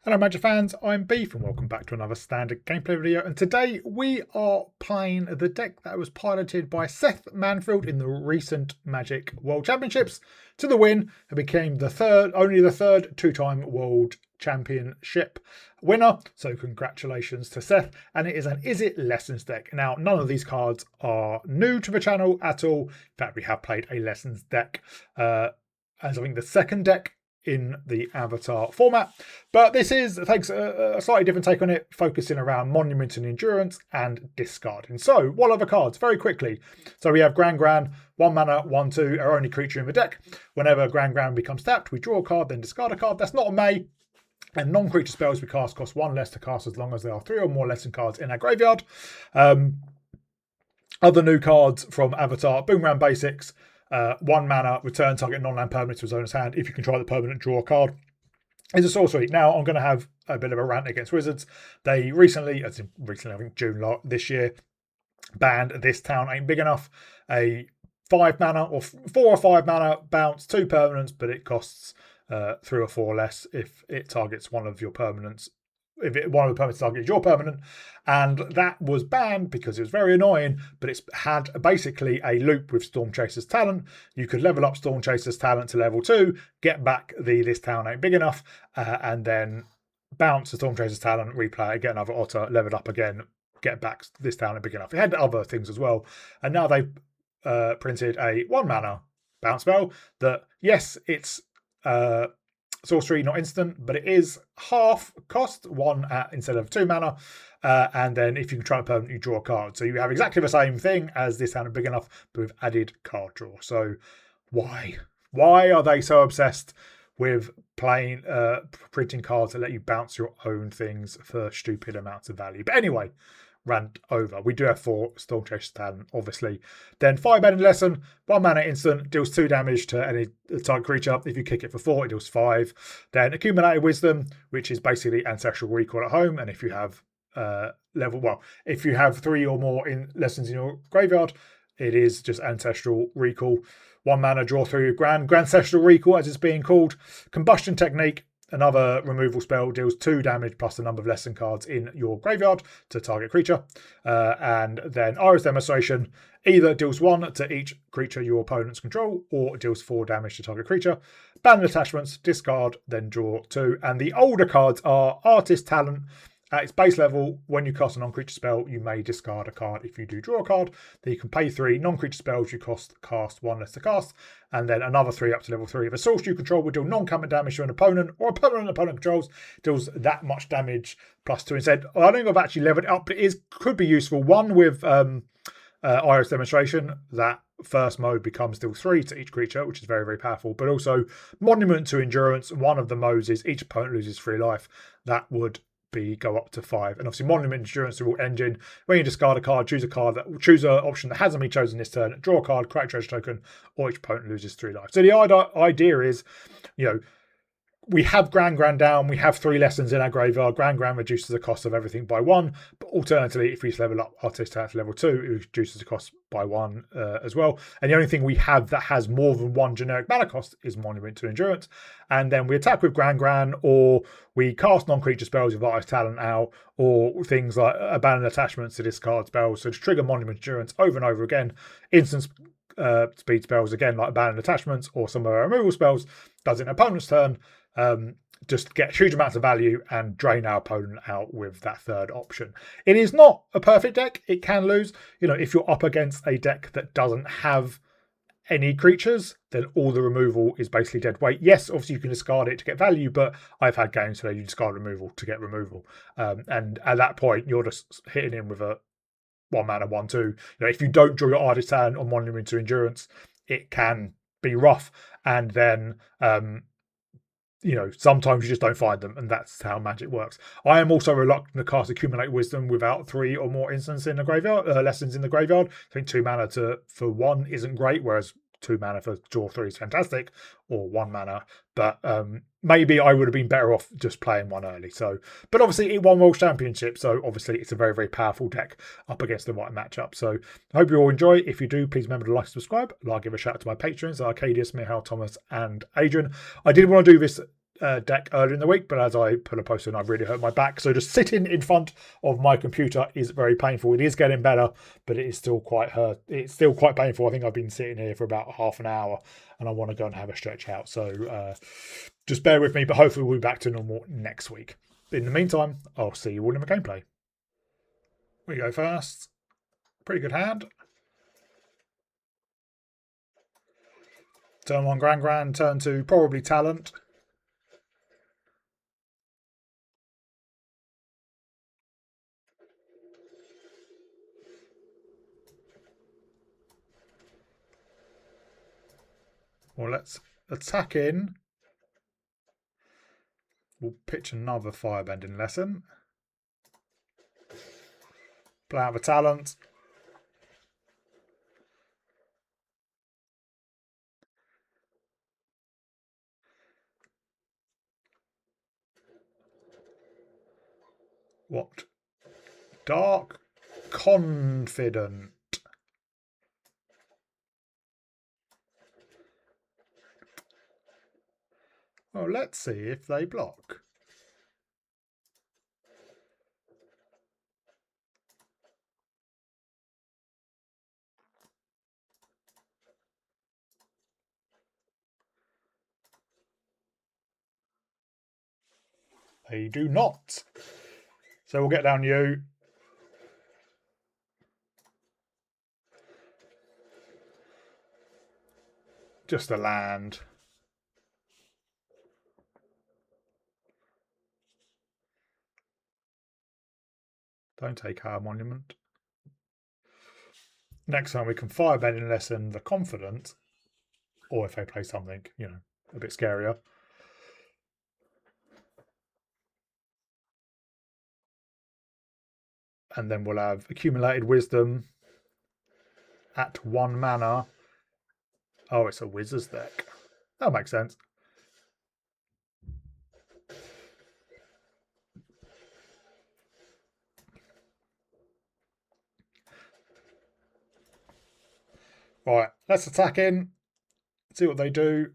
Hello Magic fans, I'm Beef and welcome back to another standard gameplay video, and today we are playing the deck that was piloted by Seth Manfield in the recent Magic World Championships to the win and became only the third two-time World Championship winner. So congratulations to Seth, and it is an Is It Lessons deck. Now none of these cards are new to the channel at all. In fact, we have played a Lessons deck as I think the second deck in the Avatar format, but this takes a slightly different take on it, focusing around Monument and Endurance and discarding. So what are the cards? Very quickly. So we have Gran, 1 mana, 1/2, our only creature in the deck. Whenever Gran becomes tapped, we draw a card, then discard a card. That's not a May. And non-creature spells we cast cost 1 less to cast as long as there are 3 or more lesson cards in our graveyard. Other new cards from Avatar: Boomerang Basics. 1 mana, return target non-land permanent to his owner's hand. If you control the permanent, draw a card. It's a sorcery. Now, I'm going to have a bit of a rant against Wizards. They recently, I think June this year, banned This Town Ain't Big Enough. A 5 mana or 4 or 5 mana bounce, 2 permanents, but it costs 3 or 4 less if it targets one of your permanents. One of the permanents targets your permanent, and that was banned because it was very annoying. But it's had basically a loop with Storm Chaser's talent. You could level up Storm Chaser's talent to level 2, get back the This Town Ain't Big Enough, and then bounce the Storm Chaser's talent, replay it, get another Otter, level it up again, get back This Town Ain't Big Enough. It had other things as well, and now they've printed a 1 mana bounce spell that, yes, it's sorcery, not instant, but it is half cost, 1 instead of 2 mana. And then if you control a permanent, you draw a card. So you have exactly the same thing as This Town Ain't Big Enough, but with added card draw. So why? Why are they so obsessed with playing printing cards that let you bounce your own things for stupid amounts of value? But anyway, rant over. We do have 4 Storm Chaser's talent, obviously. Then 5 mana lesson, 1 mana instant, deals 2 damage to any target creature. If you kick it for 4, it deals 5. Then Accumulated Wisdom, which is basically Ancestral Recall at home. And if you have if you have 3 or more lessons in your graveyard, it is just Ancestral Recall. 1 mana, draw through your Grand Ancestral Recall, as it's being called. Combustion Technique, another removal spell, deals 2 damage plus the number of lesson cards in your graveyard to target creature. And then Iris Demonstration either deals 1 to each creature your opponents control, or deals 4 damage to target creature. Ban attachments, discard, then draw 2. And the older cards are Artist Talent. At its base level, when you cast a non-creature spell, you may discard a card. If you do draw a card, then you can pay 3 non-creature spells you cast 1 less to cast, and then another 3 up to level 3. If a source you control will deal non-combat damage to an opponent, or a permanent opponent controls deals that much damage plus 2 instead. I don't think I've actually leveled it up, but it could be useful. One with Iris Demonstration, that first mode becomes deal 3 to each creature, which is very, very powerful. But also Monument to Endurance, one of the modes is each opponent loses 3 life. That would go up to 5. And obviously Monument Endurance rule engine, when you discard a card, choose an option that hasn't been chosen this turn, draw a card, create a treasure token, or each opponent loses 3 life. So the idea is, we have Gran down, we have 3 lessons in our graveyard. Gran reduces the cost of everything by 1, but alternatively, if we level up Artist Talent to level 2, it reduces the cost by 1 as well. And the only thing we have that has more than 1 generic mana cost is Monument to Endurance. And then we attack with Gran, or we cast non-creature spells with Artist Talent out, or things like abandon attachments to discard spells. So to trigger Monument Endurance over and over again. Instant speed spells, again, like abandon attachments, or some of our removal spells, does it in opponent's turn. Just get huge amounts of value and drain our opponent out with that third option. It is not a perfect deck. It can lose. If you're up against a deck that doesn't have any creatures, then all the removal is basically dead weight. Yes, obviously you can discard it to get value, but I've had games where you discard removal to get removal. And at that point, you're just hitting in with a 1 mana, 1/2. If you don't draw your Artist Talent or Monument to Endurance, it can be rough. And then sometimes you just don't find them, and that's how Magic works. I am also reluctant to cast Accumulate Wisdom without 3 or more instances in the graveyard, lessons in the graveyard. I think 2 mana for 1 isn't great, whereas 2 mana for draw 3 is fantastic, or 1 mana. But maybe I would have been better off just playing 1 early. But obviously it won World Championship, so obviously it's a very, very powerful deck up against the right matchup. So I hope you all enjoy. If you do, please remember to like and subscribe. I'll give a shout out to my patrons, Arcadius, Mihail, Thomas, and Adrian. I did want to do this deck earlier in the week, but as I put a post in, I've really hurt my back. So just sitting in front of my computer is very painful. It is getting better, but it is still quite hurt. It's still quite painful. I think I've been sitting here for about half an hour, and I want to go and have a stretch out. So just bear with me, but hopefully we'll be back to normal next week. In the meantime, I'll see you all in the gameplay. We go first. Pretty good hand. Turn 1 Grand, turn 2 probably Talent. Well, let's attack in. We'll pitch another Firebending Lesson. Play out the Talent. What? Dark Confident. Well, let's see if they block. They do not. So we'll get down you. Just a land. Don't take our monument. Next time we can Firebending Lesson the Confident, or if they play something, you know, a bit scarier. And then we'll have Accumulated Wisdom at 1 mana. Oh, it's a Wizard's deck. That makes sense. Right, let's attack in. See what they do.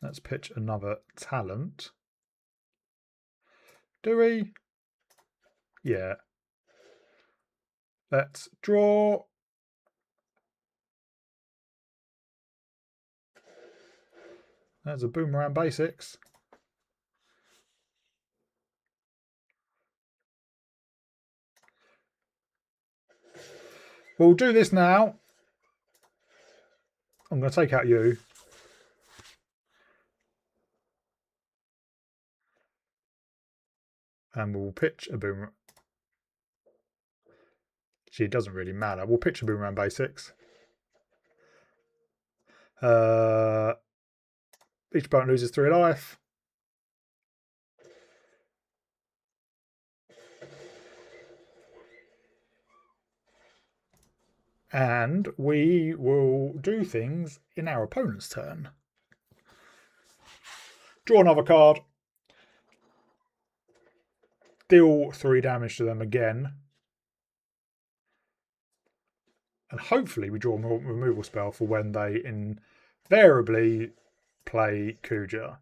Let's pitch another Talent. Do we? Yeah. Let's draw. There's a Boomerang Basics. We'll do this now. I'm going to take out you. And we'll pitch a Boomerang. Gee, it doesn't really matter. We'll pitch a Boomerang Basics. Each opponent loses 3 life. And we will do things in our opponent's turn. Draw another card. Deal 3 damage to them again. And hopefully we draw a removal spell for when they invariably play Kuja.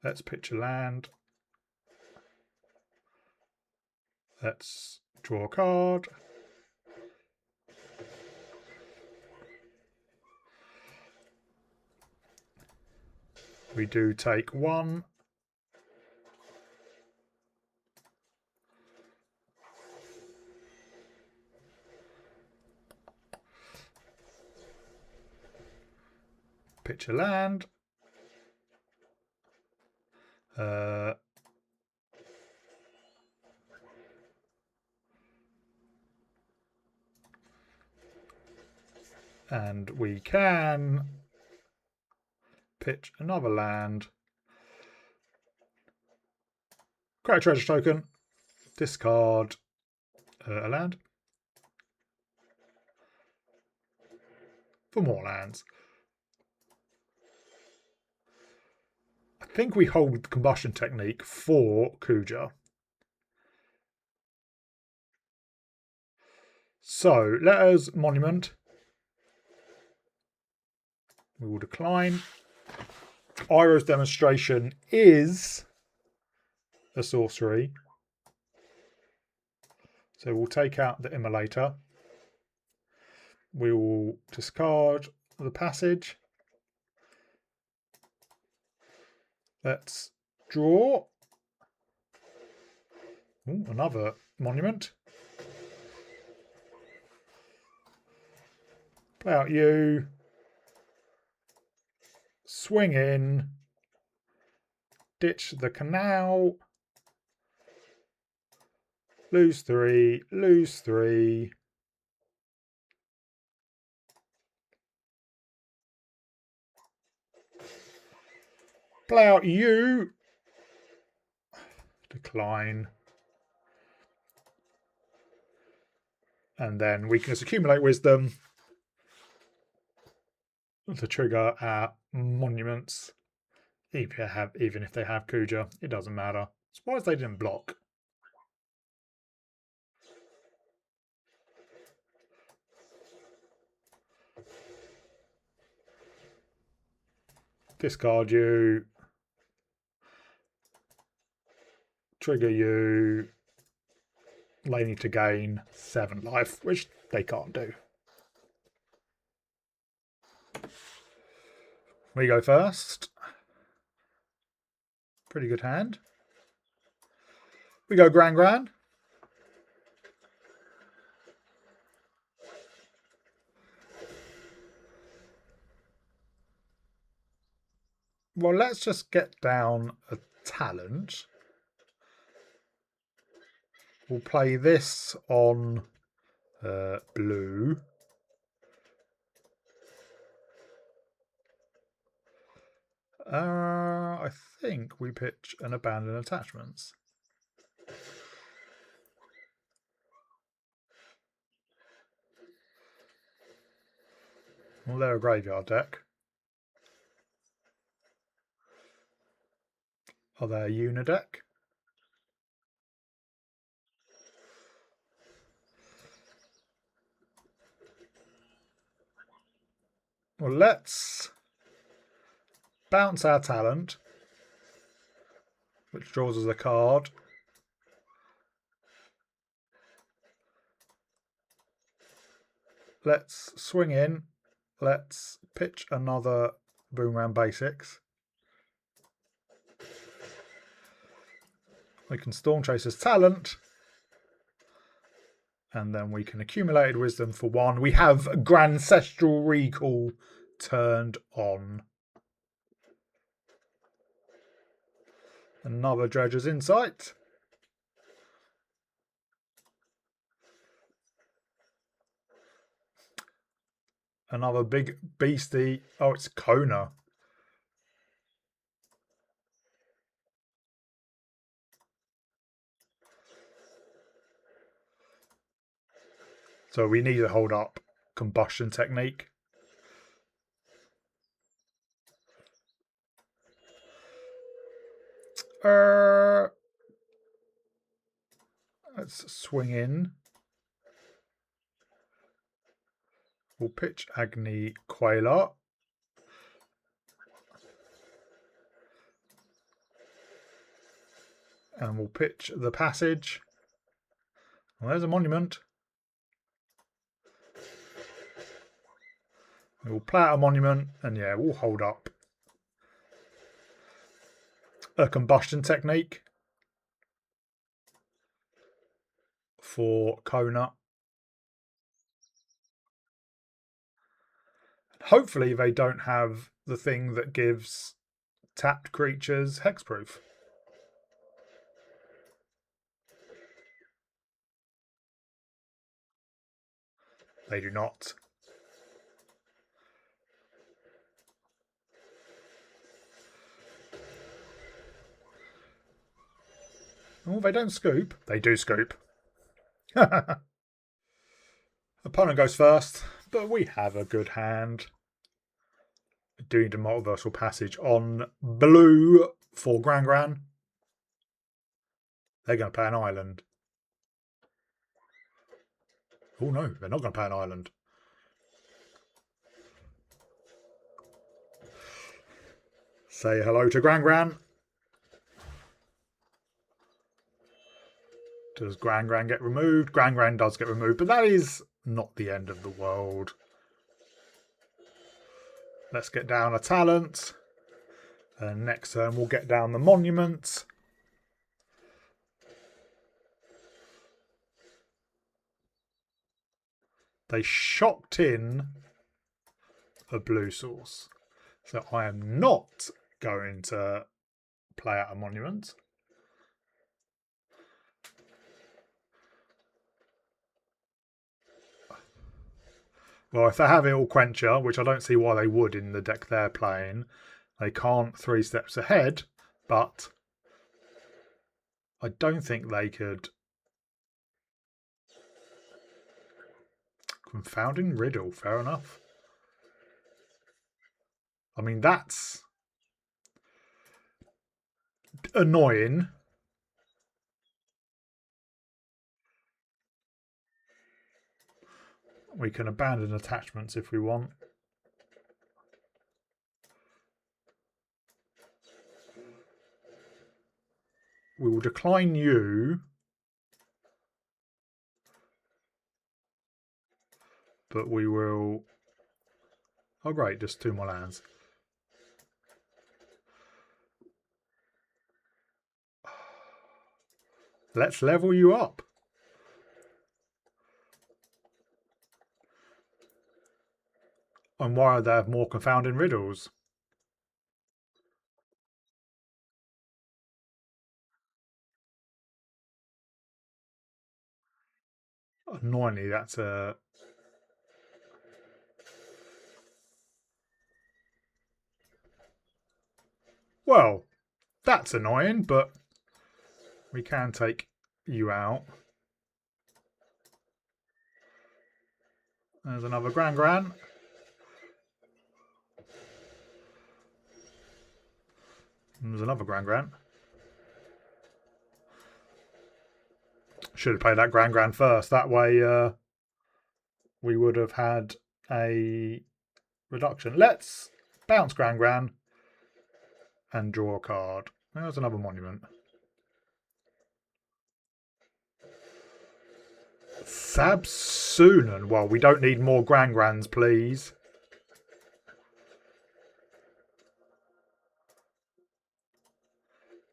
Let's pitch a land. Let's draw a card. We do take 1. Pitch a land. And we can pitch another land. Create a treasure token. Discard a land. For more lands. I think we hold the combustion technique for Kuja. So let us monument. We will decline. Iroh's demonstration is a sorcery. So we'll take out the immolator. We will discard the passage. Let's draw. Ooh, another monument. Play out you. Swing in. Ditch the canal. Lose 3. Lose 3. Play out you. Decline. And then we can just accumulate wisdom to trigger our monuments. Even if they have Kuja, it doesn't matter. Surprised they didn't block. Discard you. Trigger you. They need to gain 7 life, which they can't do. We go first. Pretty good hand. We go Gran. Well, let's just get down a talent. We'll play this on blue. I think we pitch an abandoned attachments. Well, they're a graveyard deck. Are they a unideck? Well, let's bounce our talent, which draws us a card. Let's swing in. Let's pitch another Boomerang Basics. We can Storm Chaser's talent. And then we can accumulated wisdom for 1. We have Grancestral Recall turned on. Another Dredger's Insight. Another big beastie. Oh, it's Kona. So we need to hold up combustion technique. Let's swing in. We'll pitch Agni Quailer. And we'll pitch the passage. Well, there's a monument. We'll play out a monument, and yeah, we'll hold up a combustion technique for Kona. Hopefully they don't have the thing that gives tapped creatures hexproof. They do not. Oh, they don't scoop. They do scoop. Opponent goes first, but we have a good hand. We do need a multiversal passage on blue for Gran. They're going to play an island. Oh no, they're not going to play an island. Say hello to Gran Gran. Does Gran Gran get removed? Gran Gran does get removed, but that is not the end of the world. Let's get down a talent. And next turn we'll get down the monument. They shocked in a blue source. So I am not going to play out a monument. Well, if they have Ill Quencher, which I don't see why they would in the deck they're playing, they can't 3 steps ahead, but I don't think they could. Confounding Riddle, fair enough. I mean, that's annoying. We can abandon attachments if we want. We will decline you. But we will... Oh, great, just 2 more lands. Let's level you up. And why are there more confounding riddles? Annoyingly, that's a... Well, that's annoying, but we can take you out. There's another Gran Gran. There's another Gran Gran. Should have played that Gran Gran first. That way we would have had a reduction. Let's bounce Gran Gran and draw a card. There's another monument. Sabsunan. Well, we don't need more Gran Grans, please.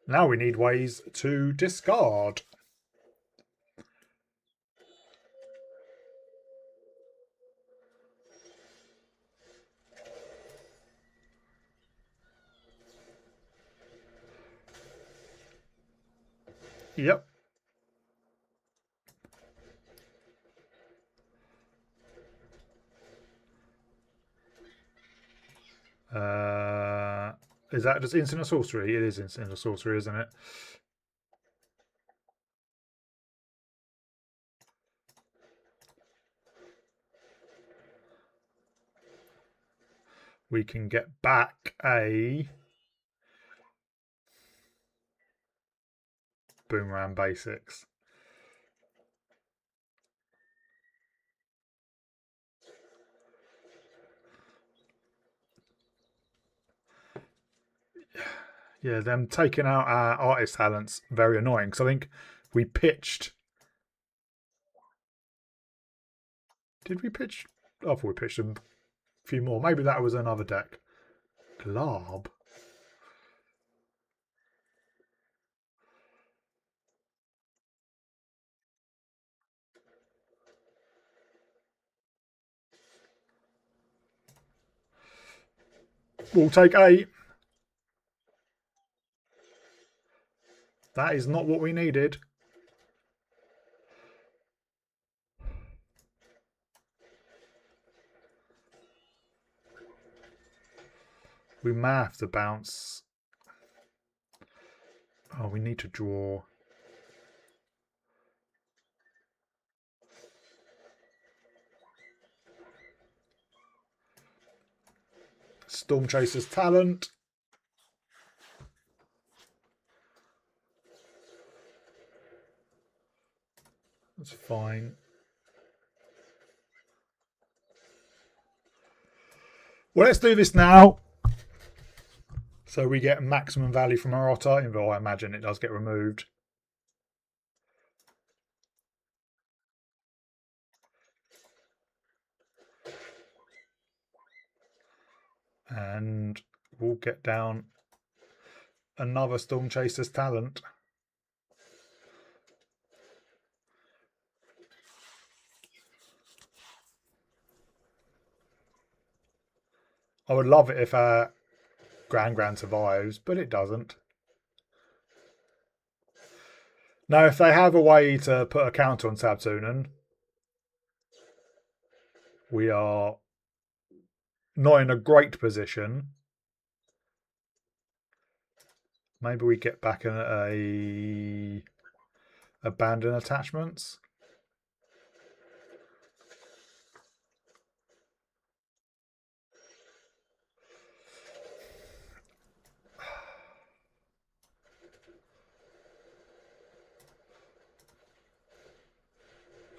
Now we need ways to discard. Yep. Is that just instant or sorcery? It is instant or sorcery, isn't it? We can get back a Boomerang Basics. Yeah, them taking out our artist talents, very annoying. Because I think we pitched... Did we pitch? I thought we pitched a few more. Maybe that was another deck. Glob. We'll take 8. That is not what we needed. We may have to bounce. Oh, we need to draw. Storm Chaser's talent. That's fine. Well, let's do this now. So we get maximum value from our otter, even though I imagine it does get removed. And we'll get down another Storm Chaser's talent. I would love it if our Grand survives, but it doesn't. Now, if they have a way to put a counter on Sabsunan, we are not in a great position. Maybe we get back a abandon attachments.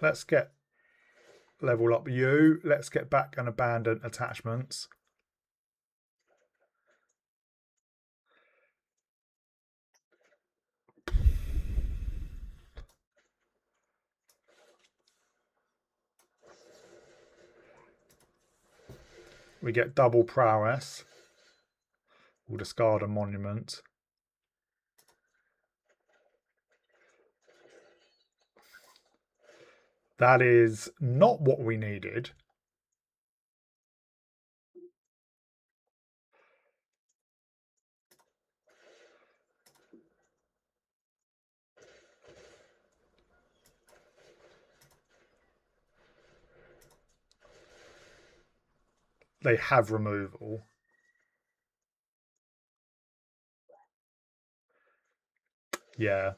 Let's get level up you. Let's get back and abandon attachments. We get double prowess. We'll discard a monument. That is not what we needed. They have removal. Yeah.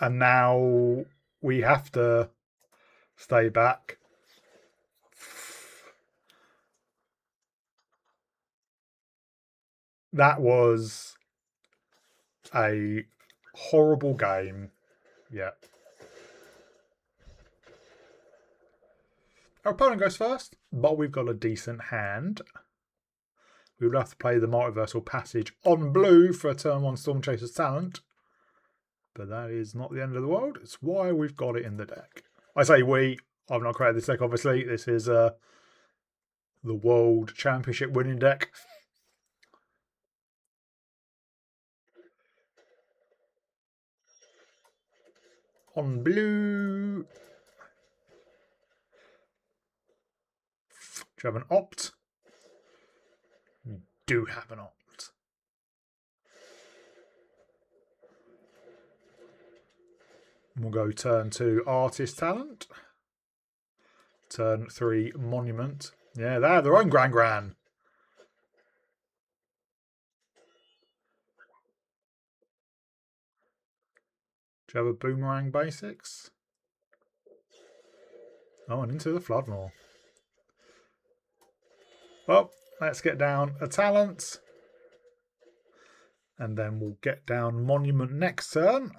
And now we have to stay back. That was a horrible game. Yeah. Our opponent goes first, but we've got a decent hand. We would have to play the Multiversal Passage on blue for a turn 1 Storm Chaser's talent. But that is not the end of the world. It's why we've got it in the deck. I say we. I've not created this deck, obviously. This is the World Championship winning deck. On blue. Do you have an opt? You do have an opt. We'll go turn 2 Artist Talent. Turn 3 Monument. Yeah, they have their own Gran. Do you have a Boomerang Basics? Oh, and into the Floodmore. Well, let's get down a talent. And then we'll get down Monument next turn.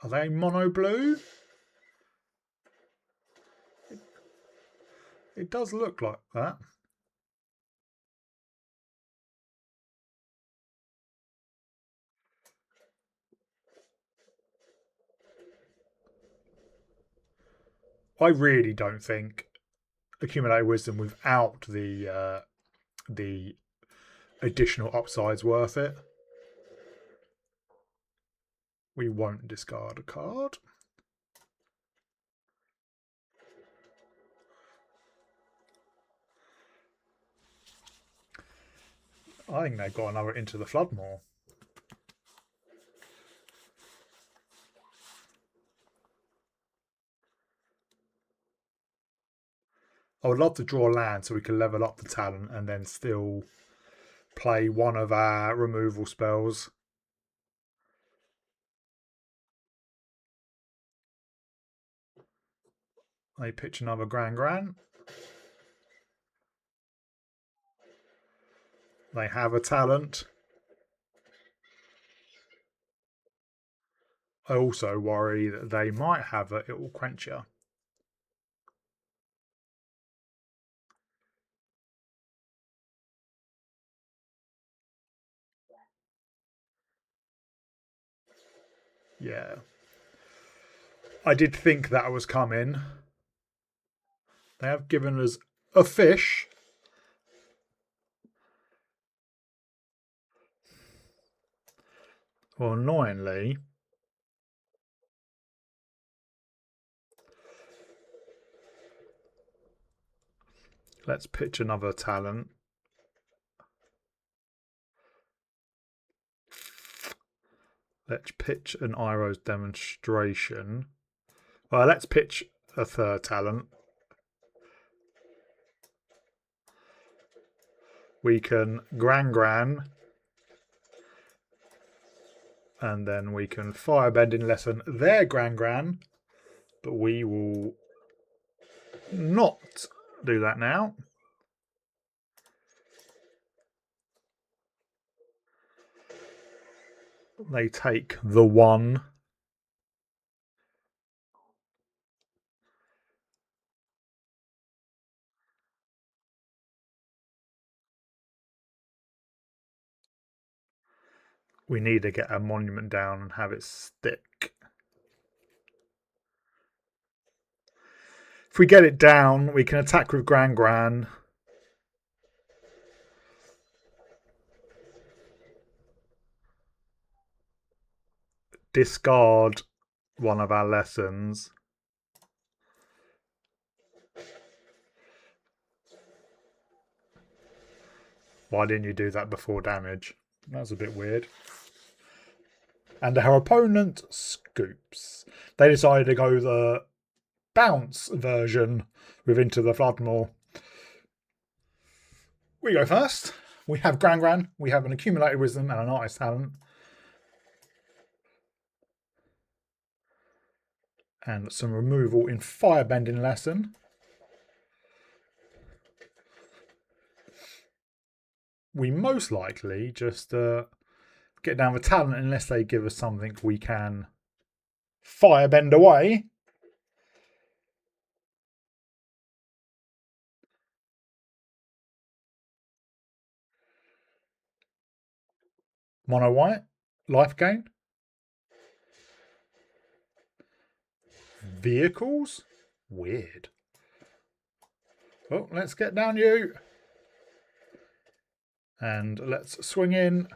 Are they mono blue? It does look like that. I really don't think Accumulate Wisdom without the additional upside's worth it. We won't discard a card. I think they've got another Into the Floodmore. I would love to draw land so we can level up the talent and then still play one of our removal spells. They pitch another Gran. They have a talent. I also worry that they might have a It Will Quench You. Yeah. I did think that was coming. They have given us a fish. Well, annoyingly, let's pitch another talent. Let's pitch an Iro's demonstration. Well, let's pitch a third talent. We can Gran, and then we can Firebending Lesson their Gran, but we will not do that now. They take the 1. We need to get a monument down and have it stick. If we get it down, we can attack with Gran. Discard one of our lessons. Why didn't you do that before damage? That's a bit weird. And our opponent scoops. They decided to go the bounce version with Into the Floodmoor. We go first. We have Gran. We have an accumulated wisdom and an artist talent. And some removal in Firebending Lesson. We most likely just get down the talent unless they give us something we can Firebend away. Mono white. Life gain. Vehicles? Weird. Well, let's get down you. And let's swing in.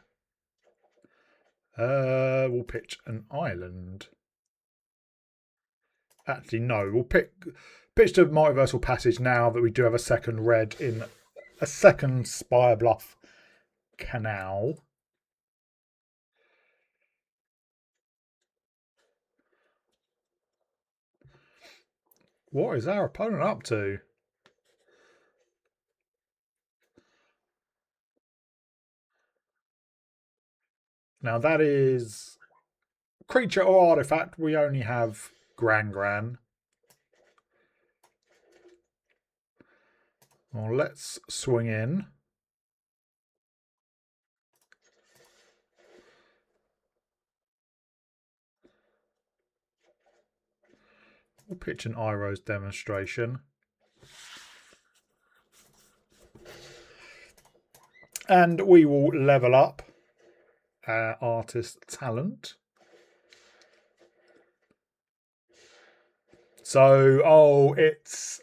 We'll pitch an island. Actually, no. We'll pitch the Multiversal Passage now that we do have a second red in a second Spire Bluff Canal. What is our opponent up to? Now that is creature or artifact. We only have Gran. Well, let's swing in. We'll pitch an Iro's demonstration. And we will level up our artist talent. So, it's...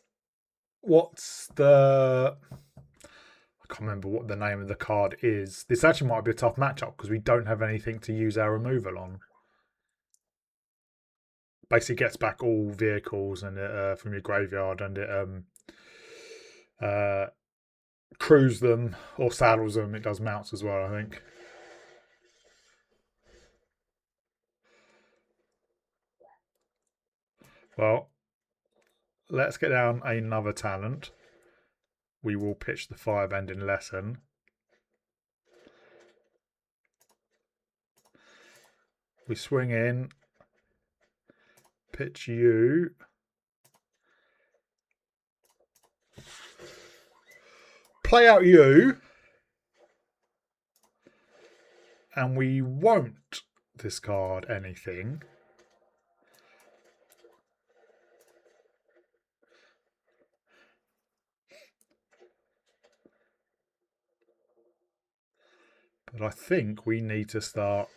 What's the... I can't remember what the name of the card is. This actually might be a tough matchup because we don't have anything to use our removal on. Basically gets back all vehicles and from your graveyard, and it crews them or saddles them. It does mounts as well, I think. Well, let's get down another talent. We will pitch the Firebending Lesson. We swing in. Pitch you. Play out you. And we won't discard anything. But I think we need to start.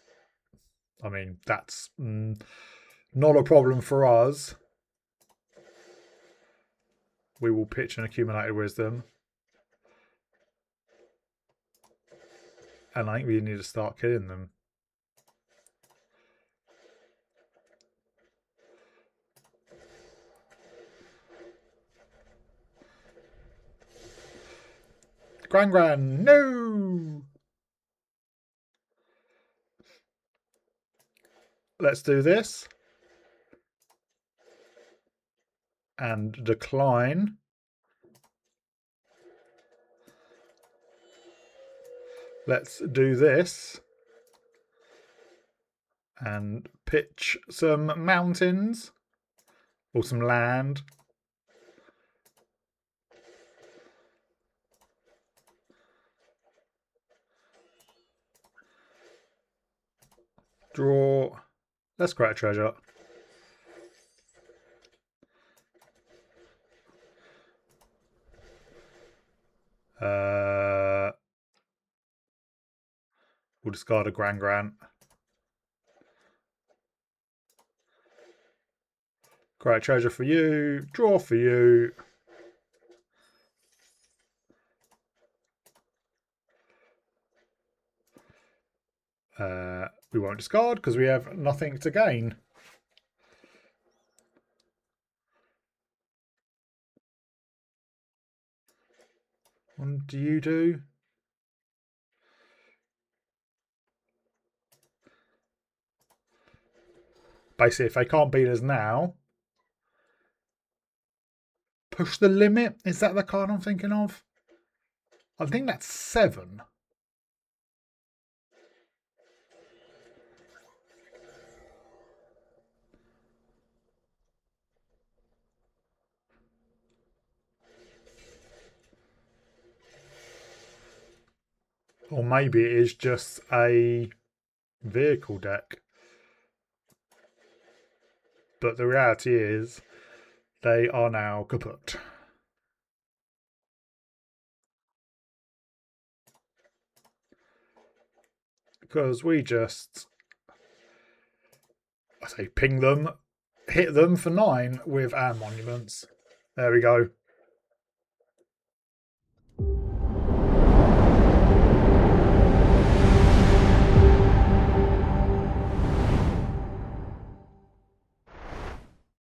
I mean, that's not a problem for us. We will pitch an accumulated wisdom. And I think we need to start killing them. Gran, no! Let's do this. And decline. Let's do this. And pitch some mountains. Or some land. Draw. Let's create a treasure. We'll discard a Gran. Create a treasure for you. Draw for you. We won't discard because we have nothing to gain. What do you do? Basically, if they can't beat us now, push the limit. Is that the card I'm thinking of? I think that's 7. Or maybe it is just a vehicle deck. But the reality is they are now kaput. Because we just, I say, ping them, hit them for 9 with our monuments. There we go.